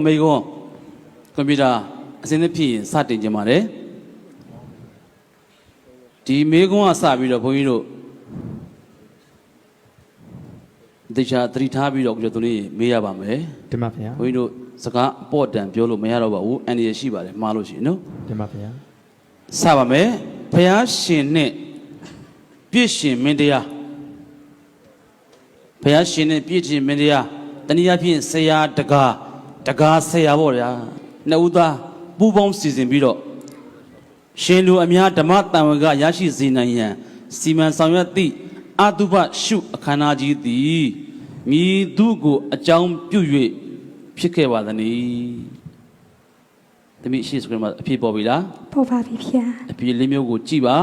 မေကွန်ကွန်ပျူတာအစင်းသဖြင့်စတင်ကြပါတယ်ဒီမေကွန်ကစပြီးတော့ဘုန်းကြီးတို့တေချာသတိထားပြီးတော့ကျွန်တော်တို့မေးရပါမယ်တင်ပါဗျာဘုန်းကြီးတို့စကားအပေါ်တန်ပြောလို့မရတော့ပါဘူးအန်ဒီရရှိပါတယ်မှားလို့ရှိရင်နော်တင်ပါဗျာစပါမယ်ဘုရားရှင်နဲ့ပြည့်ရှင်မင်းတရားဘုရားရှင်နဲ့ပြည့်ရှင်မင်းတရားတနည်းအားဖြင့်ဆရာတကားဆရာပေါ့ဗျာနှစ်ဦးသားပူးပေါင်းစီစဉ်ပြီးတော့ရှင်လူအများဓမ္မတန်ဝကရရှိစေနိုင်ရန်စီမံဆောင်ရွက်သည့်အတုပရှုအခမ်းအနားကြီးသည်မိသူကိုအကြောင်းပြု၍ဖြစ်ခဲ့ပါသနည်းတမိရှိစကရမအဖြစ်ပေါ်ပြီလားပေါ်ပါပြီဗျာအဖြစ်လေးမျိုးကိုကြည့်ပါ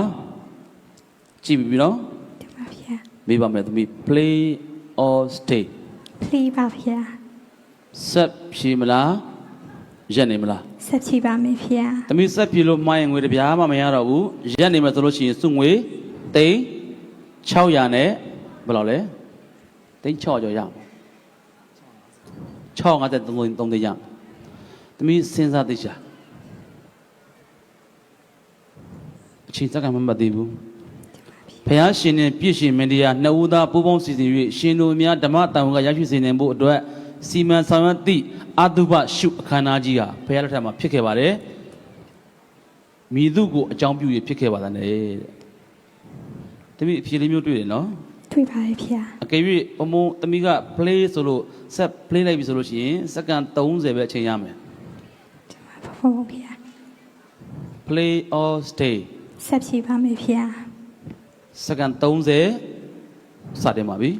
ကြည့်ပြီနော်တင်ပါဗျာမေးပါမယ်တမိ play or stay play ပါဗျာဆက်ဖြေမလားရက်နေမလားဆက်ဖြေပါမယ်ဗျာတမိဆက်ဖြေလို့မှားရင်ငွေတပြားမှမရတော့ဘူးရက်နေမှာဆိုလို့ရှိရင်စုငွေသိန်း600နဲ့ဘယ်လောက်လဲသိန်း600ကျော်ရအောင်653သိန်းရတမိစဉ်းစားသိချာအချိန်စက္ကန့်မမှတ်သေးဘူးဘုရားရှင်နဲ့ပြည့်ရှင်မင်းတရားနှစ်ဦးသားပူးပေါင်းစီစဉ်၍ရှင်တို့များဓမ္မတန်ခါရရှိစေနိုင်ဖို့အတွက်စီမံဆောင်ရွက်သည့်အတုပရှုအခမ်းအနားကြီးဟာဘုရားလက်ထက်မှာဖြစ်ခဲ့ပါတယ်မိသူကိုအကြောင်းပြု၍ဖြစ်ခဲ့ပါတဲ့တမိအဖြေလေးမျိုးတွေ့တယ်နော်တွေ့ပါရဲ့ဗျာအကယ်၍ဘုံတမိက play ဆိုလို့ဆက် play လိုက်ပြီဆိုလို့ရှိရင်စက္ကန့်30ပဲအချိန်ရမယ်ဘုံဗျာ play or stay ဆက်ဖြေပါမယ်ဗျာစက္ကန့်30စတင်ပါပြီ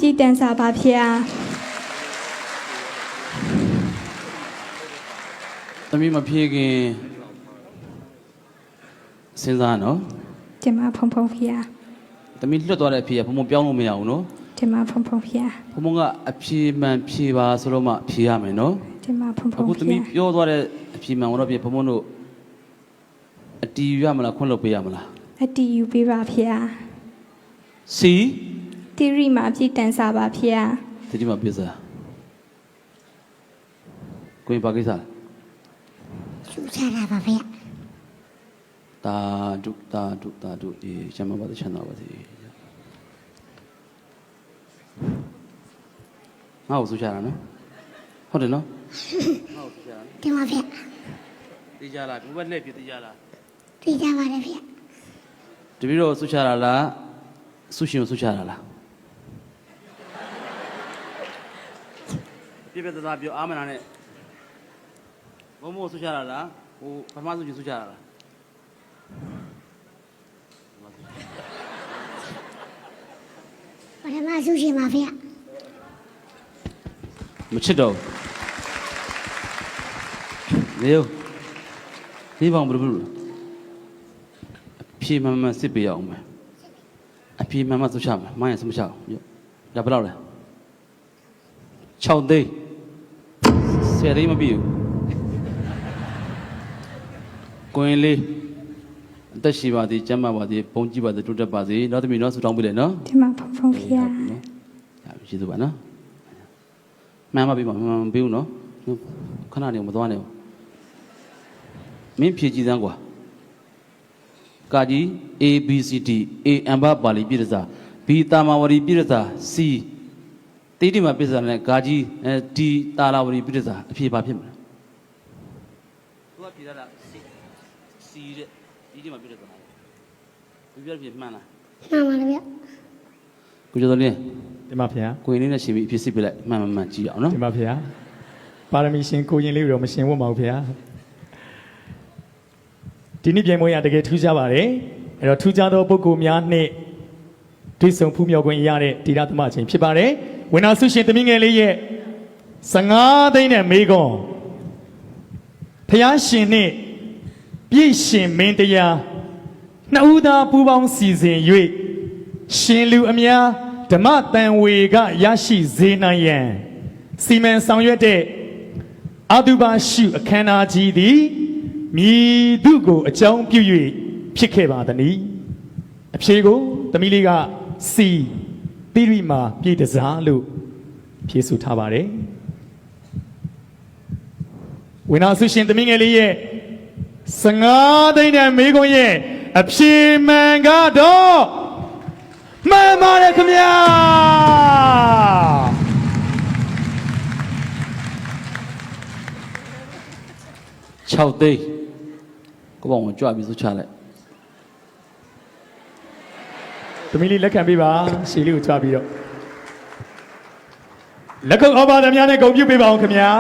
ပြည့်တန်စာပါဗျာသမီးမဖြေခင်စဉ်းစားနော်ကျမဖုံဖုံဗျာသမီးလွတ်သွားတဲ့အဖြေကဘုံပြောင်းလို့မရဘူးနော်ကျမဖုံဖုံဗျာဘုံကအဖြေမှန်ဖြေပါဆိုတော့မှဖြေရမယ်နော်ကျမဖုံဖုံအခုသမီးပြောသွားတဲ့အဖြေမှန်တော့ပြဘုံတို့အတီးရမလားခွင့်လို့ပေးရမလားအတီးယူပေးပါဗျာစီတီရီမှာပြည့်တန်စာပါဗျာတီရီမှာပြည့်စားကိုရင်ပါကိစ္စရှုချတာပါဗျာတာဒုဒီရှမ်းမပါတဲ့ချမ်းသာပါစေငါ့ကိုရှုချတာနော်ဟုတ်တယ်နော်ငါ့ကိုရှုချတာတင်ပါဗျာသိကြလားဒီဘက်လက်ပြသိကြလားသိကြပါတယ်ဗျာတပည့်တော်ရှုချတာလားရှုရှင်ကိုရှုချတာလားပြပြသားပြောအာမနာနဲ့ဘုံမို့ဆုချတာလားဟိုပထမဆုချင်ဆုချတာလားပထမဆုချင်ပါဗျာမချစ်တော့လေယောဒီဘောင်ဘယ်လိုအဖြေမှန်မှန်စစ်ပေးရအောင်မယ်အဖြေမှန်မှန်ဆုချမယ်မိုင်းရဆုမချအောင်ဒါဘယ်လောက်လဲ6သိန်း10သိန်းမပြည့်ဘူးကိုရင်လေးအသက်ရှိပါသေးကျန်းမာပါသေးဘုံကြည့်ပါသေးတိုးတက်ပါစေနောက်သမီးနော်ဆူတောင်းပေးလေနော်ဒီမှာဖုံဖုံဖျားရပြီကျေးဇူးပါနော်မှန်ပါပြီမပေးဘူးနော်ခဏနေမသွားနဲ့မင်းဖြည့်ကြည့်စမ်းကွာကာကြီး A B C D A အမ်ဘာပါဠိပြည့်စာ B တာမာဝရီပြည့်စာ Cတိတိမှာပြည့်စာနဲ့ဂါကြီးဒီတာလာဝရီပြည့်စာအဖြေပါဖြစ်မလားသူကဖြေတာလားစီတဲ့တိတိမှာပြည့်စာဘယ်ပြည့်မှန်လားမှန်ပါဗျာကိုကျော်တော်လေးတင်ပါဗျာကိုရင်လေးနဲ့ရှင်ပြီးအဖြေစစ်ပြလိုက်မှန်ကြည့်အောင်နော်တင်ပါဗျာပါရမီရှင်ကိုရင်လေးတော့မရှင်ဝတ်ပါဘူးဗျာဒီနေ့ပြိုင်ပွဲရတကယ်ထူးခြားပါတယ်အဲ့တော့ထူးခြားသောပုဂ္ဂိုလ်များနဲ့တွေ့ဆုံဖူးမြော်ခွင့်ရတဲ့ဒီရသမအချိန်ဖြစ်ပါတယ်ဝိနာဆုရှင်သမီးငယ်လေးရဲ့ 15သိန်းနဲ့မေးခွန်းဖျားရှင်နှင့်ပြည့်ရှင်မင်းတရားနှစ်ဦးသားပူးပေါင်းစီစဉ်၍ရှင်လူအများဓမ္မတန်ဝေကရရှိစေနိုင်ရန်စီမံဆောင်ရွက်တဲ့အတုပါရှုအခမ်းအနားကြီးသည်မြည်သူကိုအကြောင်းပြု၍ဖြစ်ခဲ့ပါသည်။အဖြေကိုသမီးလေးကစီတိရိမာပြည့်တစားလို့ဖြေဆိုထားပါတယ်။ဝိနာဆုရှင်သမီးငယ်လေးရဲ့15သိန်းနဲ့မေးခွန်းရဲ့အဖြေမှန်ကတော့မှန်ပါတယ်ခင်ဗျာ6သိန်းကိုပေါ့ဝင်ကြွပြီးဆိုချလိုက် သမီးလေးလက်ခံပေးပါရှေးလေးကိုကြွပြီးတော့လက်ခုပ်အော်ပါသမျှနဲ့ဂုဏ်ပြုပေးပါအောင်ခင်ဗျာ